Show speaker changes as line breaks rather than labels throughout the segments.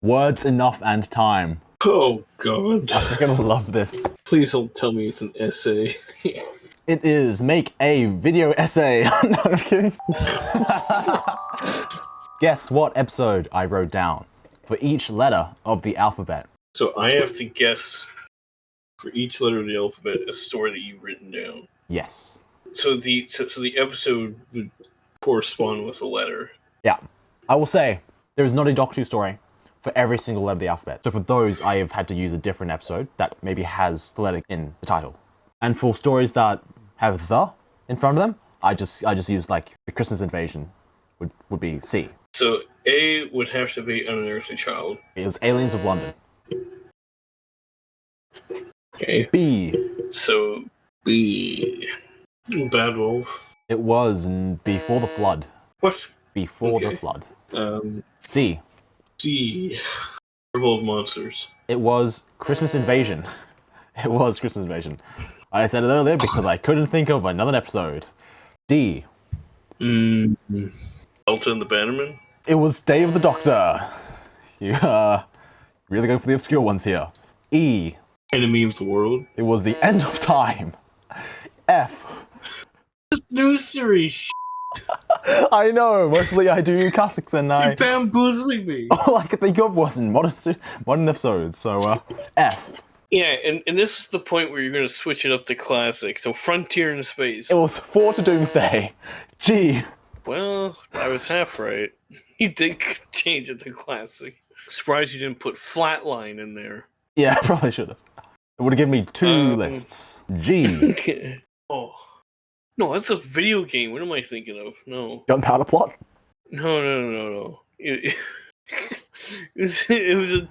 Words enough and time.
Oh, God.
You're gonna love this.
Please don't tell me it's an essay.
It is. Make a video essay. No, I'm kidding. Guess what episode I wrote down for each letter of the alphabet.
So I have to guess for each letter of the alphabet a story that you've written down.
Yes.
So the episode would correspond with a letter.
Yeah. I will say, there is not a Doctor Who story for every single letter of the alphabet. So for those, I have had to use a different episode that maybe has the letter in the title. And for stories that have the in front of them, I just use like the Christmas Invasion would be C.
So A would have to be Unearthly Child.
It was Aliens of London.
Okay.
B.
So B. Bad Wolf.
It was Before the Flood.
What?
Before the Flood. C.
C. Revolt of Monsters.
It was Christmas Invasion. It was Christmas Invasion. I said it earlier because I couldn't think of another episode. D.
Delta and the Bannerman?
It was Day of the Doctor. You really going for the obscure ones here. E.
Enemy of the World?
It was The End of Time. F.
This new series
I know, mostly I do classics and
You're bamboozling me.
all I could think of was in modern episodes, so F.
Yeah, and this is the point where you're going to switch it up to classic. So Frontier in Space.
It was 4 to Doomsday. G.
Well, I was half right. You did change it to classic. Surprised you didn't put Flatline in there.
Yeah, I probably should have. It would have given me 2 lists. G.
Okay. Oh. No, that's a video game. What am I thinking of? No.
Gunpowder Plot?
No. It's a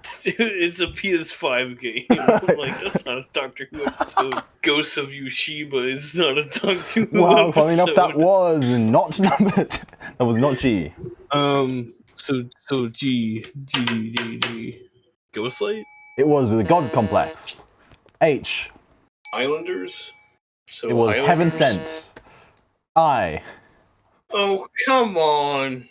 PS5 game. I'm like, that's not a Doctor Who episode. Ghosts of Yushiba is not a Doctor Who
Wow,
episode.
funny enough, that was not numbered. That was not G.
So G. Ghostlight?
It was the God Complex. H.
Islanders? So
It was
Islanders?
Heaven Sent. I.
Oh, come on.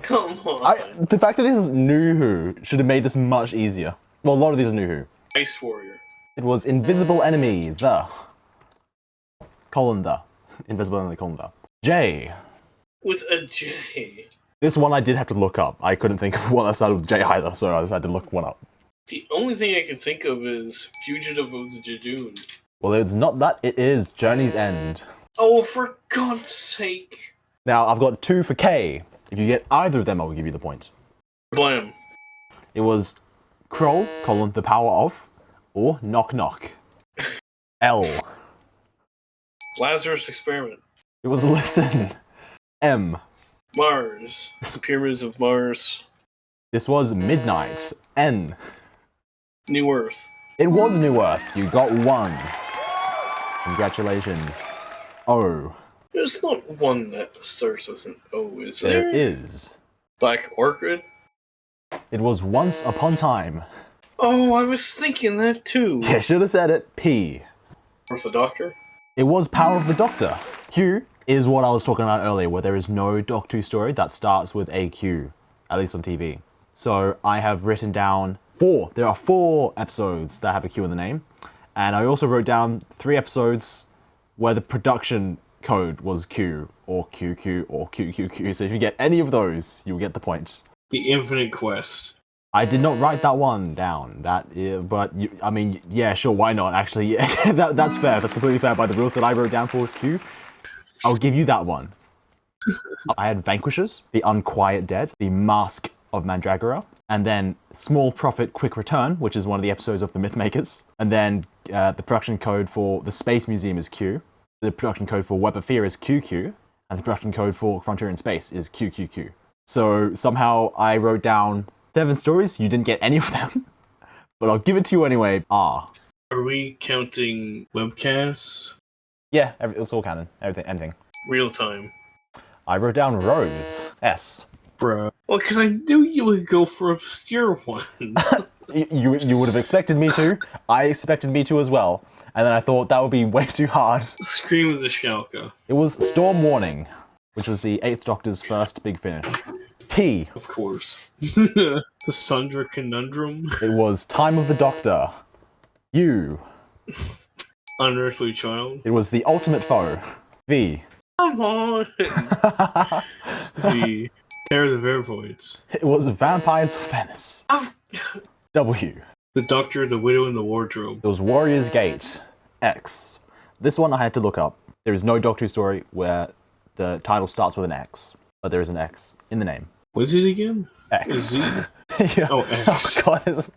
The fact that this is New Who should have made this much easier. Well, a lot of these are New Who.
Ice Warrior.
It was Invisible Enemy, the. Invisible Enemy, the. J.
With a J.
This one I did have to look up. I couldn't think of one that started with J either, so I just had to look one up.
The only thing I can think of is Fugitive of the Jadoon.
Well, it's not that, it is Journey's End.
Oh, for God's sake.
Now, I've got 2 for K. If you get either of them, I'll give you the point.
Blam.
It was Kroll, the power of, or Knock Knock. L.
Lazarus Experiment.
It was Listen. M.
Mars. The Pyramids of Mars.
This was Midnight. N.
New Earth.
It was New Earth. You got 1. Congratulations. O.
There's not one that starts with an O, is there?
There is.
Black Orchid?
It was Once Upon Time.
Oh, I was thinking that too.
You should have said it. P.
Where's the Doctor?
It was Power of the Doctor. Q is what I was talking about earlier, where there is no Doctor Who story that starts with a Q, at least on TV. So I have written down 4. There are 4 episodes that have a Q in the name. And I also wrote down 3 episodes where the production code was Q, or QQ, or QQQ. So if you get any of those, you'll get the point.
The Infinite Quest.
I did not write that one down. I mean, yeah, sure, why not? Actually, yeah, that's fair. That's completely fair by the rules that I wrote down for Q. I'll give you that one. I had Vanquishers, The Unquiet Dead, The Mask of Mandragora, and then Small Profit Quick Return, which is one of the episodes of The Mythmakers, and then the production code for The Space Museum is Q, the production code for Web of Fear is QQ, and the production code for Frontier in Space is QQQ. So somehow I wrote down 7 stories, you didn't get any of them, but I'll give it to you anyway. R.
Are we counting webcasts?
Yeah, it's all canon, anything.
Real time.
I wrote down Rose, S.
Bruh. Well, because I knew you would go for obscure ones.
You would have expected me to. I expected me to as well. And then I thought that would be way too hard.
Scream of the Shalka.
It was Storm Warning, which was the 8th Doctor's first big finish. T.
Of course. The Sundra Conundrum.
It was Time of the Doctor. U.
Unearthly Child.
It was The Ultimate Foe. V.
Come on. The Terror of the Vervoids.
It was Vampires of Venice. W.
The Doctor, the Widow, and the Wardrobe.
It was Warrior's Gate. X. This one I had to look up. There is no Doctor Who story where the title starts with an X, but there is an X in the name.
What is it again?
X.
Z?
Yeah.
Oh, X.
Oh,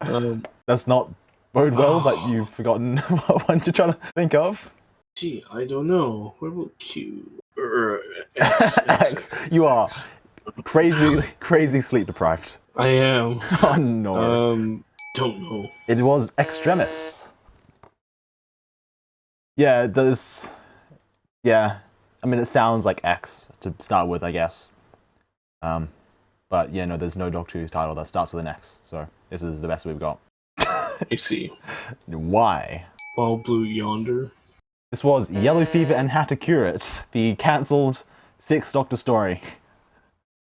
God, that's not bode well that you've forgotten what one you're trying to think of.
Gee, I don't know. What about Q? X.
X. You are crazy sleep deprived.
I am.
Oh no.
Don't know.
It was Extremis. Yeah, it does. Yeah. I mean, it sounds like X to start with, I guess. But yeah, no, there's no Doctor Who title that starts with an X, so this is the best we've got.
I see.
Why?
All Blue Yonder.
This was Yellow Fever and How to Cure It, the cancelled 6th Doctor story.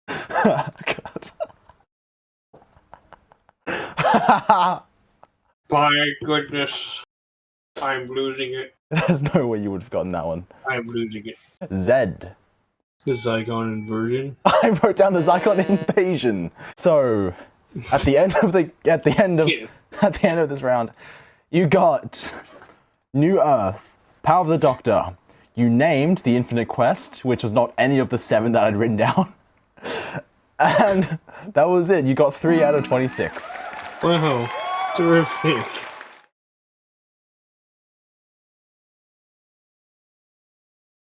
God.
My goodness. I'm losing it.
There's no way you would have gotten that one.
I'm losing it.
Z.
The Zygon Inversion.
I wrote down the Zygon Invasion. So, at the end of this round, you got New Earth, Power of the Doctor. You named the Infinite Quest, which was not any of the 7 that I'd written down. And that was it. You got 3 out of 26.
Wow. Terrific.